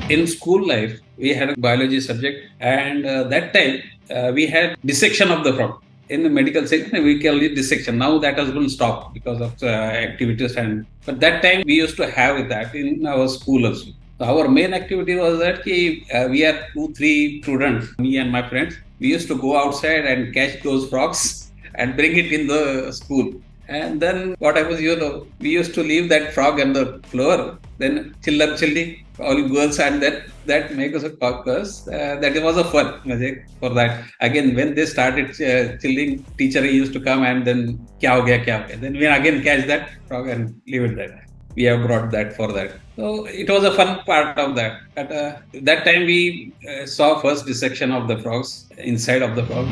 In school life, we had a biology subject, and that time we had dissection of the frog. In the medical section, we call it dissection. Now that has been stopped because of activities, and but that time we used to have that in our school also. So our main activity was that we are 2, 3 students, me and my friends. We used to go outside and catch those frogs and bring it in the school. And then what happens, we used to leave that frog on the floor. Then chiller chilli, all girls, and that make us a caucus. That was a fun music for that. Again, when they started chilling, teacher used to come and then kya ho gaya, kya ho gaya. Then we again catch that frog and leave it there. We have brought that for that. So it was a fun part of that. At that time, we saw first dissection of the frogs inside of the frog.